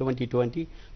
2020,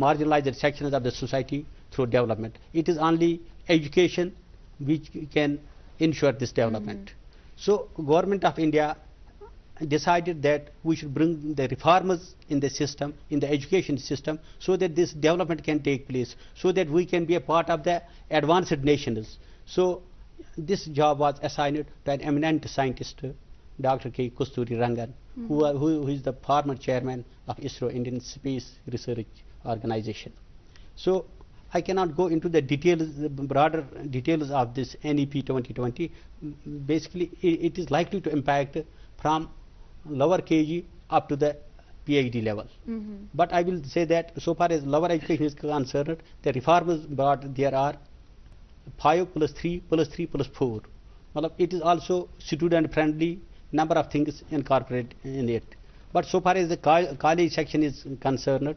marginalized sections of the society through development. It is only education which can ensure this development. So government of India decided that we should bring the reforms in the system, in the education system, so that this development can take place, so that we can be a part of the advanced nations. So this job was assigned to an eminent scientist, Dr. K. Kusturi Rangan, who is the former chairman of ISRO, Indian Space Research Organization. So I cannot go into the details, the broader details of this NEP 2020. Basically it is likely to impact from lower KG up to the PhD level. But I will say that so far as lower education is concerned, the reforms brought there are 5 plus 3 plus 3 plus 4. It is also student friendly, number of things incorporated in it. But so far as the college section is concerned,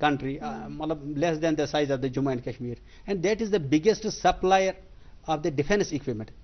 country, less than the size of the Jammu and Kashmir, and that is the biggest supplier of the defense equipment.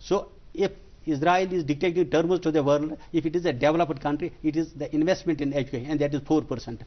So if Israel is dictating terms to the world, if it is a developed country, it is the investment in education, and that is 4%.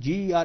GER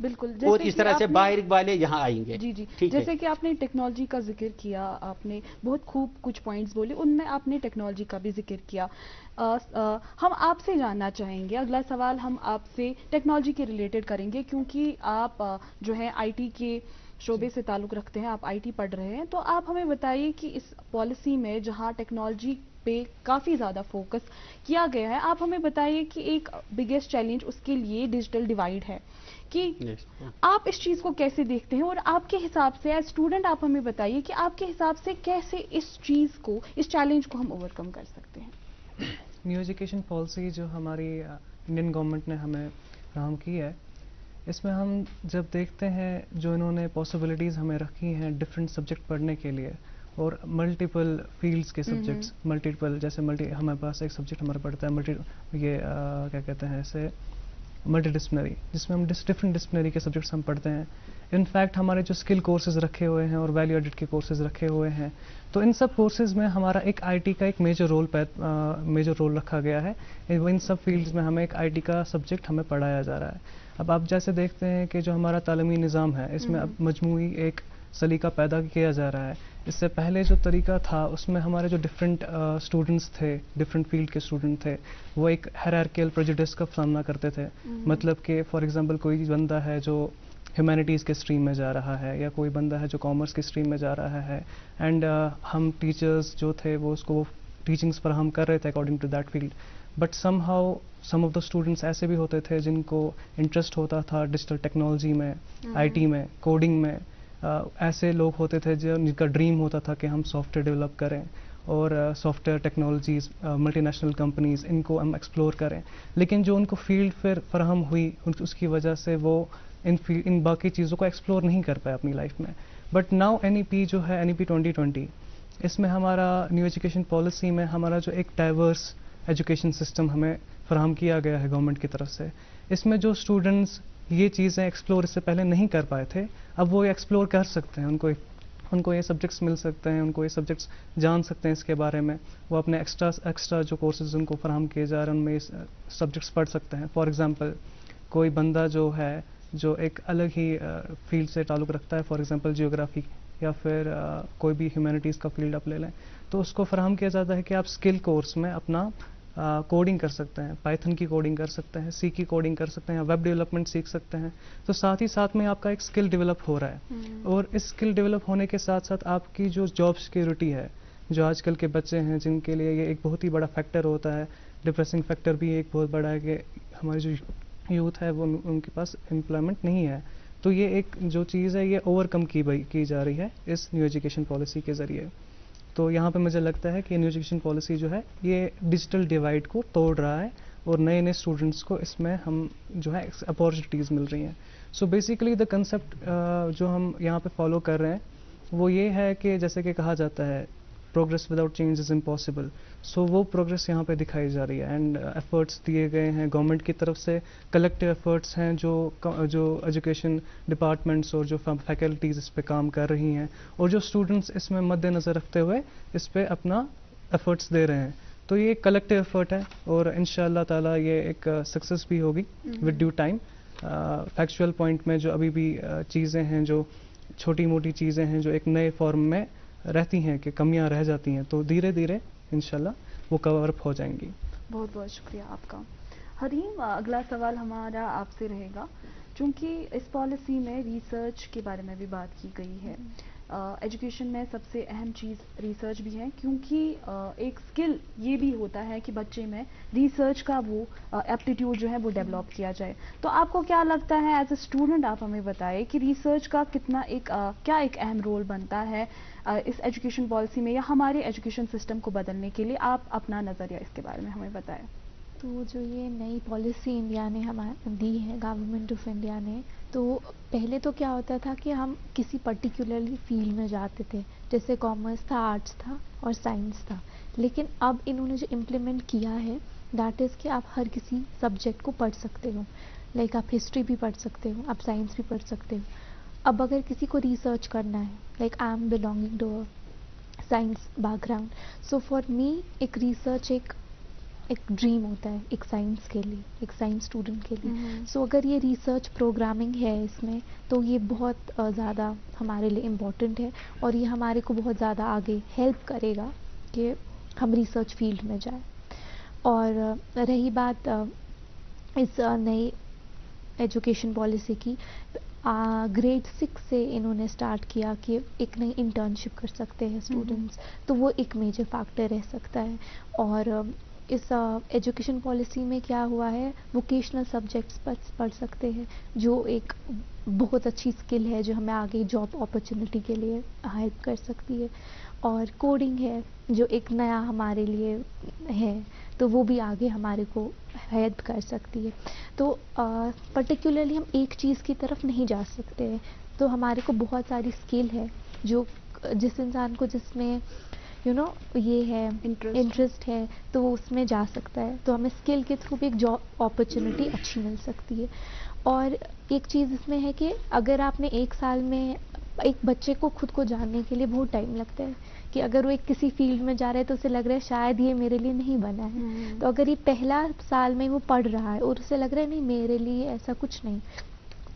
بالکل اور اس طرح سے باہر والے یہاں آئیں گے. جی جی ٹھیک ہے. جیسے کہ آپ نے ٹیکنالوجی کا ذکر کیا, آپ نے بہت خوب کچھ پوائنٹس بولے, ان میں آپ نے ٹیکنالوجی کا بھی ذکر کیا. ہم آپ سے جاننا چاہیں گے, اگلا سوال ہم آپ سے ٹیکنالوجی کے ریلیٹڈ کریں گے, کیونکہ آپ جو ہے آئی ٹی کے شعبے سے تعلق رکھتے ہیں, آپ آئی ٹی پڑھ رہے ہیں, تو آپ ہمیں بتائیے کہ اس پالیسی میں جہاں ٹیکنالوجی پہ کافی زیادہ فوکس کیا گیا ہے, آپ ہمیں بتائیے کہ ایک بگیسٹ چیلنج اس کے لیے ڈیجیٹل ڈیوائڈ ہے, کہ آپ اس چیز کو کیسے دیکھتے ہیں, اور آپ کے حساب سے ایز اسٹوڈنٹ آپ ہمیں بتائیے کہ آپ کے حساب سے کیسے اس چیز کو, اس چیلنج کو ہم اوور کم کر سکتے ہیں. نیو ایجوکیشن پالیسی جو ہماری انڈین گورنمنٹ نے ہمیں فراہم کی ہے, اس میں ہم جب دیکھتے ہیں جو انہوں نے پاسبلٹیز ہمیں رکھی ہیں ڈفرینٹ سبجیکٹ پڑھنے کے لیے, اور ملٹیپل فیلڈس کے سبجیکٹس, ملٹیپل جیسے ہمارے پاس ایک سبجیکٹ ہمارا پڑھتا ہے کیا کہتے ہیں اسے, ملٹی ڈسپلنری, جس میں ہم ڈفرینٹ ڈسپلنری کے سبجیکٹس ہم پڑھتے ہیں. انفیکٹ ہمارے جو اسکل کورسز رکھے ہوئے ہیں اور ویلیو ایڈڈ کے کورسز رکھے ہوئے ہیں, تو ان سب کورسز میں ہمارا ایک آئی ٹی کا ایک میجر رول رکھا گیا ہے. ان سب فیلڈز میں ہمیں ایک آئی ٹی کا سبجیکٹ ہمیں پڑھایا جا رہا ہے. اب آپ جیسے دیکھتے ہیں کہ جو ہمارا تعلیمی نظام ہے, اس میں اب مجموعی ایک سلیقہ پیدا کیا جا رہا ہے. اس سے پہلے جو طریقہ تھا اس میں ہمارے جو ڈفرینٹ اسٹوڈنٹس تھے, ڈفرینٹ فیلڈ کے اسٹوڈنٹ تھے, وہ ایک ہیرارکیل پریجوڈس کا سامنا کرتے تھے. مطلب کہ فار ایگزامپل کوئی بندہ ہے جو ہیومینٹیز کے اسٹریم میں جا رہا ہے, یا کوئی بندہ ہے جو کامرس کے اسٹریم میں جا رہا ہے, اینڈ ہم ٹیچرز جو تھے وہ اس کو ٹیچنگس فراہم کر رہے تھے according to that field. But some of the students ایسے بھی ہوتے تھے جن کو انٹرسٹ ہوتا تھا ڈیجیٹل ٹیکنالوجی میں, آئی ٹی میں, کوڈنگ میں. ایسے لوگ ہوتے تھے جن کا ڈریم ہوتا تھا کہ ہم سافٹ ویئر ڈیولپ کریں, اور software technologies, multinational companies, ان کو ہم ایکسپلور کریں. لیکن جو ان کو فیلڈ پھر فراہم ہوئی, اس کی وجہ سے وہ ان باقی چیزوں کو ایکسپلور نہیں کر پائے اپنی لائف میں. بٹ ناؤ این ای پی جو ہے, این ای پی 2020, اس میں ہمارا نیو ایجوکیشن پالیسی میں ہمارا جو ایک ڈائیورس ایجوکیشن سسٹم ہمیں فراہم کیا گیا ہے گورنمنٹ کی طرف سے. اس میں جو اسٹوڈنٹس یہ چیزیں ایکسپلور اس سے پہلے نہیں کر پائے تھے, اب وہ ایکسپلور کر سکتے ہیں. ان کو یہ سبجیکٹس مل سکتے ہیں, ان کو یہ سبجیکٹس جان سکتے ہیں اس کے بارے میں. وہ اپنے ایکسٹرا جو کورسز ان کو فراہم کیے جا رہے ہیں ان میں یہ سبجیکٹس پڑھ سکتے ہیں. فار ایگزامپل کوئی بندہ جو ہے جو ایک الگ ہی فیلڈ سے تعلق رکھتا ہے, فار ایگزامپل جیوگرافی, یا پھر کوئی بھی ہیومینٹیز کا فیلڈ آپ لے لیں, تو اس کو فراہم کیا جاتا ہے کہ آپ اسکل کورس میں اپنا کوڈنگ کر سکتے ہیں, پائتھن کی کوڈنگ کر سکتے ہیں, سی کی کوڈنگ کر سکتے ہیں, ویب ڈیولپمنٹ سیکھ سکتے ہیں. تو ساتھ ہی ساتھ میں آپ کا ایک اسکل ڈیولپ ہو رہا ہے, اور اس اسکل ڈیولپ ہونے کے ساتھ ساتھ آپ کی جو جاب سیکیورٹی ہے, جو آج کل کے بچے ہیں جن کے لیے یہ ایک بہت ہی بڑا فیکٹر ہوتا ہے, ڈپریسنگ فیکٹر بھی ایک بہت بڑا ہے کہ ہماری جو یوتھ ہے وہ ان کے پاس امپلائمنٹ نہیں ہے. تو یہ ایک جو چیز ہے یہ اوور کم کی جا رہی ہے اس نیو ایجوکیشن پالیسی کے ذریعے. تو یہاں پہ مجھے لگتا ہے کہ نیو ایجوکیشن پالیسی جو ہے یہ ڈیجیٹل ڈیوائڈ کو توڑ رہا ہے, اور نئے نئے اسٹوڈنٹس کو اس میں ہم جو ہے اپارچونیٹیز مل رہی ہیں. سو بیسیکلی دا کنسیپٹ جو ہم یہاں پہ فالو کر رہے ہیں وہ یہ ہے کہ جیسے کہ کہا جاتا ہے progress without change is impossible. So وہ پروگرس یہاں پہ دکھائی جا رہی ہے, اینڈ ایفرٹس دیے گئے ہیں گورنمنٹ کی طرف سے, کلیکٹیو ایفرٹس ہیں جو ایجوکیشن ڈپارٹمنٹس اور جو فیکلٹیز اس پہ کام کر رہی ہیں, اور جو اسٹوڈنٹس اس میں مد نظر رکھتے ہوئے اس پہ اپنا ایفرٹس دے رہے ہیں. تو یہ ایک کلیکٹیو ایفرٹ ہے, اور ان شاء اللہ تعالیٰ یہ ایک سکسیس بھی ہوگی with due time. Factual point میں جو ابھی بھی چیزیں ہیں, جو چھوٹی موٹی چیزیں ہیں جو ایک نئے فارم میں رہتی ہیں, کہ کمیاں رہ جاتی ہیں, تو دھیرے دھیرے انشاءاللہ وہ کور اپ ہو جائیں گی. بہت بہت شکریہ آپ کا. حریم, اگلا سوال ہمارا آپ سے رہے گا, چونکہ اس پالیسی میں ریسرچ کے بارے میں بھی بات کی گئی ہے. ایجوکیشن میں سب سے اہم چیز ریسرچ بھی ہے, کیونکہ ایک اسکل یہ بھی ہوتا ہے کہ بچے میں ریسرچ کا وہ ایپٹیٹیوڈ جو ہے وہ ڈیولپ کیا جائے. تو آپ کو کیا لگتا ہے ایز اے اسٹوڈنٹ, آپ ہمیں بتائیں کہ ریسرچ کا کتنا کیا ایک اہم رول بنتا ہے اس ایجوکیشن پالیسی میں, یا ہمارے ایجوکیشن سسٹم کو بدلنے کے لیے؟ آپ اپنا نظریہ اس کے بارے میں ہمیں بتائیں. تو جو یہ نئی پالیسی انڈیا نے ہمیں دی ہے, گورنمنٹ آف انڈیا نے, تو پہلے تو کیا ہوتا تھا کہ ہم کسی پرٹیکولرلی فیلڈ میں جاتے تھے, جیسے کامرس تھا, آرٹس تھا اور سائنس تھا. لیکن اب انہوں نے جو امپلیمنٹ کیا ہے دیٹ از کہ آپ ہر کسی سبجیکٹ کو پڑھ سکتے ہو. لائک آپ ہسٹری بھی پڑھ سکتے ہو, آپ سائنس بھی پڑھ سکتے ہو. اب اگر کسی کو ریسرچ کرنا ہے, like I am belonging to science background, so for me ایک ریسرچ ایک ایک ڈریم ہوتا ہے ایک سائنس کے لیے، ایک سائنس اسٹوڈنٹ کے لیے. سو اگر یہ ریسرچ پروگرامنگ ہے اس میں تو یہ بہت زیادہ ہمارے لیے امپورٹنٹ ہے، اور یہ ہمارے کو بہت زیادہ آگے ہیلپ کرے گا کہ ہم ریسرچ فیلڈ میں جائیں. اور رہی بات اس نئی ایجوکیشن پالیسی کی، گریڈ 6 سے انہوں نے اسٹارٹ کیا کہ ایک نئی انٹرنشپ کر سکتے ہیں اسٹوڈنٹس، تو وہ ایک میجر فیکٹر رہ سکتا ہے. اور اس ایجوکیشن پالیسی میں کیا ہوا ہے، ووکیشنل سبجیکٹس پڑھ سکتے ہیں، جو ایک بہت اچھی اسکل ہے جو ہمیں آگے جاب اپرچونٹی کے لیے ہیلپ کر سکتی ہے. اور کوڈنگ ہے جو ایک نیا ہمارے لیے ہے، تو وہ بھی آگے ہمارے کو ہیلپ کر سکتی ہے. تو پرٹیکولرلی ہم ایک چیز کی طرف نہیں جا سکتے ہیں، تو ہمارے کو بہت ساری اسکل ہے جو جس انسان کو جس میں یہ ہے انٹرسٹ ہے تو وہ اس میں جا سکتا ہے، تو ہمیں اسکل کے تھرو بھی ایک جاب اپرچونٹی اچھی مل سکتی ہے. اور ایک چیز اس میں ہے کہ اگر آپ نے ایک سال میں، ایک بچے کو خود کو جاننے کے لیے بہت ٹائم لگتا ہے کہ اگر وہ ایک کسی فیلڈ میں جا رہا ہے تو اسے لگ رہا ہے شاید یہ میرے لیے نہیں بنا ہے. تو اگر یہ پہلا سال میں وہ پڑھ رہا ہے اور اسے لگ رہا ہے نہیں میرے لیے ایسا کچھ نہیں،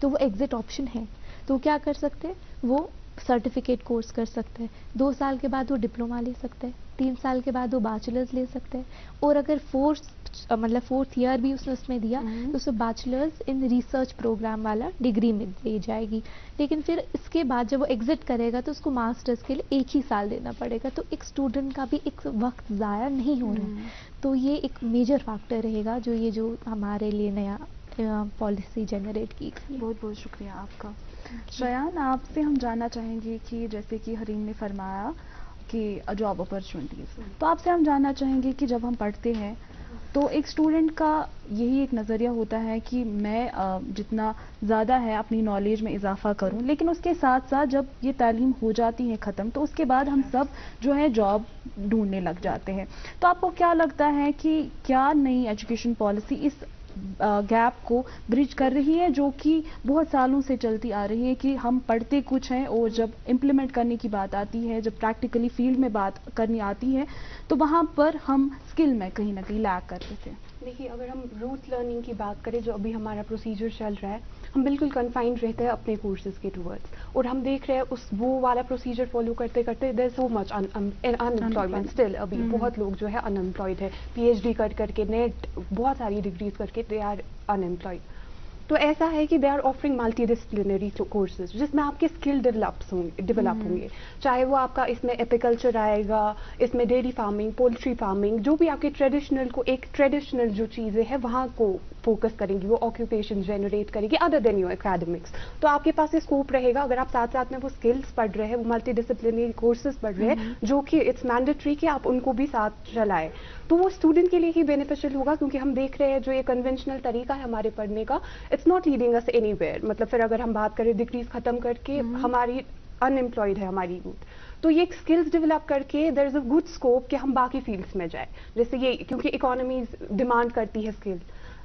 تو وہ ایگزٹ آپشن ہے. تو کیا کر سکتے ہیں، وہ سرٹیفکیٹ کورس کر سکتے ہیں، 2 سال کے بعد وہ ڈپلوما لے سکتے ہیں، 3 سال کے بعد وہ بیچلرز لے سکتے ہیں، اور اگر فورتھ ایئر بھی اس میں دیا تو اسے بیچلرز ان ریسرچ پروگرام والا ڈگری مل دی جائے گی. لیکن پھر اس کے بعد جب وہ ایگزٹ کرے گا تو اس کو ماسٹرز کے لیے 1 ہی سال دینا پڑے گا. تو ایک اسٹوڈنٹ کا بھی ایک وقت ضائع نہیں ہو رہا ہے. تو یہ ایک میجر فیکٹر رہے گا جو ہمارے لیے نیا پالیسی جنریٹ کی گئی. بہت بہت شکریہ آپ کا. شایان، آپ سے ہم جاننا چاہیں گے کہ جیسے کہ حریم نے فرمایا کہ جاب اپرچونٹیز، تو آپ سے ہم جاننا چاہیں گے کہ جب ہم پڑھتے ہیں تو ایک اسٹوڈنٹ کا یہی ایک نظریہ ہوتا ہے کہ میں جتنا زیادہ ہے اپنی نالج میں اضافہ کروں، لیکن اس کے ساتھ ساتھ جب یہ تعلیم ہو جاتی ہے ختم تو اس کے بعد ہم سب جو ہے جاب ڈھونڈنے لگ جاتے ہیں. تو آپ کو کیا لگتا ہے کہ کیا نئی ایجوکیشن پالیسی اس گیپ کو برج کر رہی ہے جو کہ بہت سالوں سے چلتی آ رہی ہے کہ ہم پڑھتے کچھ ہیں اور جب امپلیمنٹ کرنے کی بات آتی ہے، جب پریکٹیکلی فیلڈ میں بات کرنی آتی ہے تو وہاں پر ہم اسکل میں کہیں نہ کہیں لیک کرتے تھے؟ دیکھیے، اگر ہم روٹ لرننگ کی بات کریں جو ابھی ہمارا پروسیجر چل رہا ہے، ہم بالکل کنفائنڈ رہتے ہیں اپنے کورسز کے ٹورڈس، اور ہم دیکھ رہے ہیں وہ والا پروسیجر فالو کرتے کرتے دیر سو مچ انمپلائمنٹ اسٹل. ابھی بہت لوگ جو ہے انمپلائڈ ہے، پی ایچ ڈی کر کے نیٹ بہت ساری ڈگریز کر کے دے آر انمپلائڈ. تو ایسا ہے کہ they are offering multidisciplinary courses جس میں آپ کے اسکل ڈیولپ ہوں گے، چاہے وہ آپ کا اس میں ایپیکلچر آئے گا، اس میں ڈیری فارمنگ، پولٹری فارمنگ، جو بھی آپ کے ٹریڈیشنل جو چیزیں ہیں وہاں کو فوکس کریں گی، وہ آکوپیشن جنریٹ کرے گی ادر دین یور اکیڈمکس. تو آپ کے پاس اسکوپ رہے گا اگر آپ ساتھ ساتھ میں وہ اسکلس پڑھ رہے ہیں، وہ ملٹی ڈسپلینری کورسز پڑھ رہے ہیں جو کہ اٹس مینڈیٹری کہ آپ ان کو بھی ساتھ چلائیں. تو وہ اسٹوڈنٹ کے لیے ہی بینیفیشیل ہوگا، کیونکہ ہم دیکھ رہے ہیں جو یہ کنونشنل طریقہ ہے ہمارے پڑھنے کا، it's not leading us anywhere. مطلب پھر اگر ہم بات کریں ڈگریز ختم کر کے ہماری انمپلائڈ ہے ہماری یوتھ، تو یہ ایک اسکلز ڈیولپ کر کے دیر از اے گڈ اسکوپ کہ ہم باقی فیلڈس میں جائیں. جیسے یہ کیونکہ اکانومیز ڈیمانڈ کرتی ہے اسکل،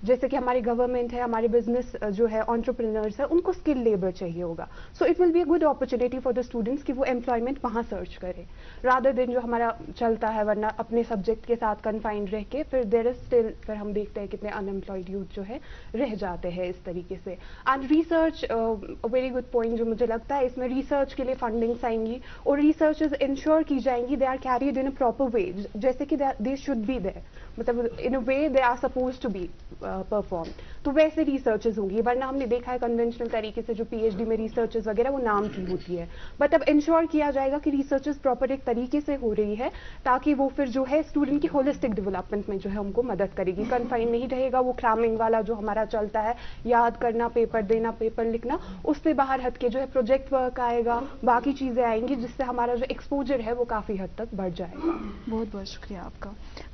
جیسے کہ ہماری گورنمنٹ ہے، ہمارے بزنس جو ہے انٹرپرینرز ہے، ان کو اسکل لیبر چاہیے ہوگا. So it will be a good opportunity for the students کہ وہ امپلائمنٹ وہاں سرچ کرے رادر دین جو ہمارا چلتا ہے ورنہ اپنے سبجیکٹ کے ساتھ کنفائنڈ رہ کے پھر دیر از اسٹل پھر ہم دیکھتے ہیں کتنے انمپلائڈ یوتھ جو ہے رہ جاتے ہیں اس طریقے سے. And research very good point جو مجھے لگتا ہے اس میں ریسرچ کے لیے فنڈنگس آئیں گی اور ریسرچز انشور کی جائیں گی they are carried in a proper way, جیسے کہ دے شوڈ بی دیر، مطلب in a way they are supposed to be perform. تو ویسے ریسرچز ہوں گی، ورنہ ہم نے دیکھا ہے کنونشنل طریقے سے جو پی ایچ ڈی میں ریسرچز وغیرہ وہ نام کی ہوتی ہے، بٹ اب انشور کیا جائے گا کہ ریسرچز پراپر ایک طریقے سے ہو رہی ہے تاکہ وہ پھر جو ہے اسٹوڈنٹ کی ہولسٹک ڈیولپمنٹ میں جو ہے ہم کو مدد کرے گی. کنفائن نہیں رہے گا وہ کلامنگ والا جو ہمارا چلتا ہے، یاد کرنا، پیپر دینا، پیپر لکھنا، اس سے باہر ہٹ کے جو ہے پروجیکٹ ورک آئے گا، باقی چیزیں آئیں گی جس سے ہمارا جو ایکسپوجر ہے وہ کافی حد تک بڑھ جائے گا. بہت بہت شکریہ آپ کا.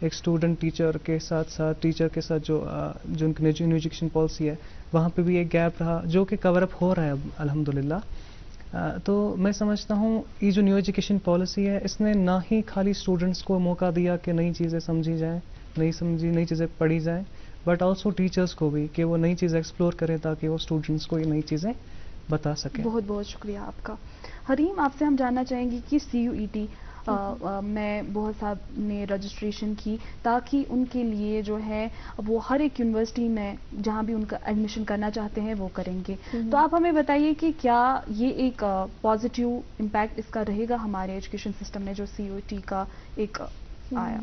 ایک اسٹوڈنٹ ٹیچر کے ساتھ ٹیچر کے ساتھ جو ان کی نیو ایجوکیشن پالیسی ہے وہاں پہ بھی ایک گیپ رہا جو کہ کور اپ ہو رہا ہے اب الحمدللہ. تو میں سمجھتا ہوں یہ جو نیو ایجوکیشن پالیسی ہے اس نے نہ ہی خالی اسٹوڈنٹس کو موقع دیا کہ نئی چیزیں سمجھی جائیں, نئی چیزیں پڑھی جائیں, بٹ آلسو ٹیچرس کو بھی کہ وہ نئی چیزیں ایکسپلور کریں تاکہ وہ اسٹوڈنٹس کو یہ نئی چیزیں بتا سکیں. بہت بہت شکریہ آپ کا. حریم, آپ سے ہم جاننا چاہیں گے کہ CUET میں بہت صاحب نے رجسٹریشن کی تاکہ ان کے لیے جو ہے وہ ہر ایک یونیورسٹی میں جہاں بھی ان کا ایڈمیشن کرنا چاہتے ہیں وہ کریں گے. تو آپ ہمیں بتائیے کہ کیا یہ ایک پازیٹیو امپیکٹ اس کا رہے گا ہمارے ایجوکیشن سسٹم میں جو CUET کا ایک آیا؟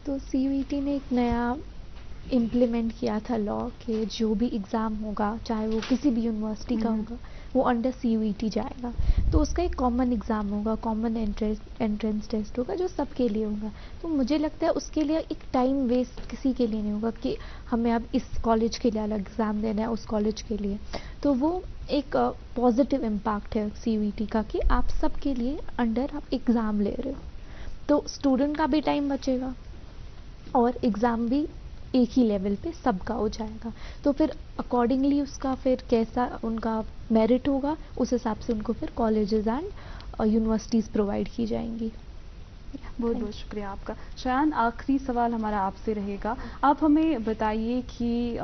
تو CUET نے ایک نیا امپلیمنٹ کیا تھا لا کہ جو بھی ایگزام ہوگا چاہے وہ کسی بھی یونیورسٹی کا ہوگا وہ انڈر CUET جائے گا. تو اس کا ایک کامن ایگزام ہوگا, کامن انٹرنس ٹیسٹ ہوگا جو سب کے لیے ہوگا. تو مجھے لگتا ہے اس کے لیے ایک ٹائم ویسٹ کسی کے لیے نہیں ہوگا کہ ہمیں اب اس کالج کے لیے الگ ایگزام دینا ہے اس کالج کے لیے. تو وہ ایک پازیٹیو امپیکٹ ہے CUET کا کہ آپ سب کے لیے انڈر آپ ایگزام لے رہے ہو. تو اسٹوڈنٹ کا بھی ٹائم بچے گا اور ایگزام بھی ایک ہی لیول پہ سب کا ہو جائے گا. تو پھر اکارڈنگلی اس کا پھر کیسا ان کا میرٹ ہوگا اس حساب سے ان کو پھر کالجز اینڈ یونیورسٹیز پرووائڈ کی جائیں گی. بہت بہت شکریہ آپ کا. شایان, آخری سوال ہمارا آپ سے رہے گا. آپ ہمیں بتائیے کہ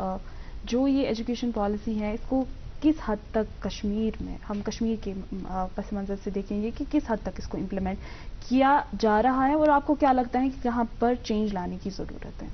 جو یہ ایجوکیشن پالیسی ہے اس کو کس حد تک کشمیر میں, ہم کشمیر کے پس منظر سے دیکھیں گے کہ کس حد تک اس کو امپلیمنٹ کیا جا رہا ہے اور آپ کو کیا لگتا ہے کہ کہاں پر چینج لانے کی ضرورت ہے؟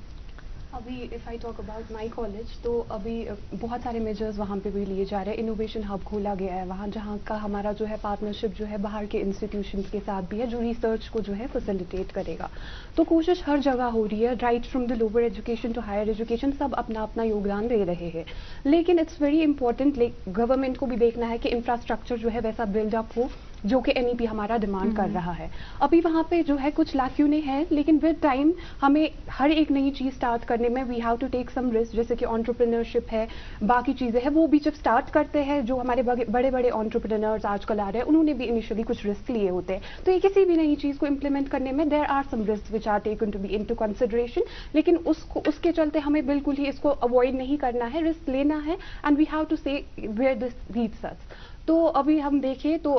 ابھی if I talk about my college تو ابھی بہت سارے میجرز وہاں پہ بھی لیے جا رہے ہیں. انوویشن ہب کھولا گیا ہے وہاں جہاں کا ہمارا جو ہے پارٹنرشپ جو ہے باہر کے انسٹیٹیوشنس کے ساتھ بھی ہے جو ریسرچ کو جو ہے فیسیلیٹیٹ کرے گا. تو کوشش ہر جگہ ہو رہی ہے, right from the lower education to higher education, سب اپنا اپنا یوگدان دے رہے ہیں. لیکن اٹس ویری امپورٹنٹ گورنمنٹ کو بھی دیکھنا ہے کہ انفراسٹرکچر جو ہے ویسا بلڈ اپ ہو جو کہ NEP ہمارا ڈیمانڈ کر رہا ہے. ابھی وہاں پہ جو ہے کچھ لیکیونے ہیں لیکن ود ٹائم ہمیں ہر ایک نئی چیز اسٹارٹ کرنے میں we have to take some risk, جیسے کہ انٹرپرینورشپ ہے, باقی چیزیں ہیں, وہ بھی جب اسٹارٹ کرتے ہیں جو ہمارے بڑے بڑے انٹرپرینورز آج کل آ رہے ہیں انہوں نے بھی انیشلی کچھ رسک لیے ہوتے ہیں. تو یہ کسی بھی نئی چیز کو امپلیمنٹ کرنے میں there are some risk which are taken to be into consideration, لیکن اس کے چلتے ہمیں بالکل ہی اس کو اوائڈ نہیں کرنا ہے, رسک لینا ہے اینڈ وی ہیو ٹو سے ویئر دس لیڈس اس. تو ابھی ہم دیکھیں تو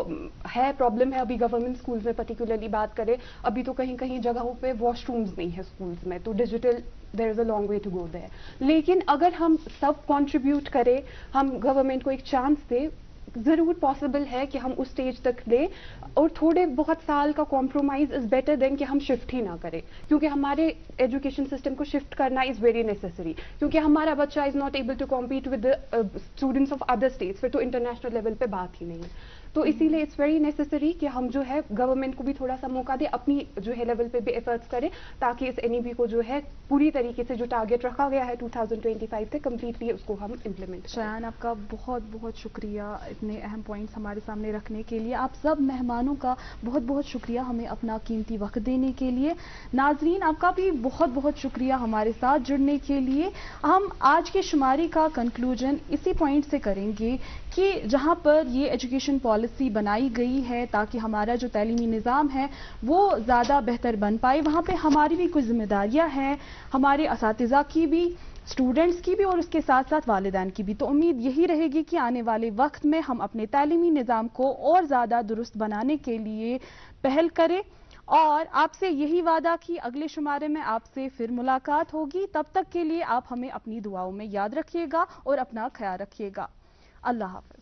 ہے پرابلم ہے, ابھی گورنمنٹ اسکولز میں پرٹیکولرلی بات کریں ابھی تو کہیں کہیں جگہوں پہ واش رومز نہیں ہے اسکولز میں, تو digital there is a long way to go there. لیکن اگر ہم سب کنٹریبیوٹ کریں, ہم گورنمنٹ کو ایک چانس دیں, ضرور پاسبل ہے کہ ہم اس اسٹیج تک لیں, اور تھوڑے بہت سال کا کمپرومائز از بیٹر دین کہ ہم شفٹ ہی نہ کریں, کیونکہ ہمارے ایجوکیشن سسٹم کو شفٹ کرنا از ویری نیسسری, کیونکہ ہمارا بچہ is not able to compete with students of other states, پھر تو انٹرنیشنل لیول پہ بات ہی نہیں ہے. تو اسی لیے اٹس ویری نیسسری کہ ہم جو ہے گورنمنٹ کو بھی تھوڑا سا موقع دیں, اپنی جو ہے لیول پہ بھی ایفرٹس کریں تاکہ اس NEP کو جو ہے پوری طریقے سے جو ٹارگیٹ رکھا گیا ہے 2025 سے کمپلیٹلی اس کو ہم امپلیمنٹ کریں. شایان, آپ کا بہت بہت شکریہ اتنے اہم پوائنٹس ہمارے سامنے رکھنے کے لیے. آپ سب مہمانوں کا بہت بہت شکریہ ہمیں اپنا قیمتی وقت دینے کے لیے. ناظرین, آپ کا بھی بہت بہت شکریہ ہمارے ساتھ جڑنے کے لیے. ہم آج کی شماری کا کنکلوژن اسی پوائنٹ سے کریں گے کہ جہاں پر یہ ایجوکیشن پالیسی بنائی گئی ہے تاکہ ہمارا جو تعلیمی نظام ہے وہ زیادہ بہتر بن پائے, وہاں پہ ہماری بھی کچھ ذمہ داریاں ہیں, ہمارے اساتذہ کی بھی, اسٹوڈنٹس کی بھی اور اس کے ساتھ ساتھ والدین کی بھی. تو امید یہی رہے گی کہ آنے والے وقت میں ہم اپنے تعلیمی نظام کو اور زیادہ درست بنانے کے لیے پہل کریں, اور آپ سے یہی وعدہ کہ اگلے شمارے میں آپ سے پھر ملاقات ہوگی. تب تک کے لیے آپ ہمیں اپنی دعاؤں میں یاد رکھیے گا اور اپنا خیال رکھیے گا. اللہ حافظ.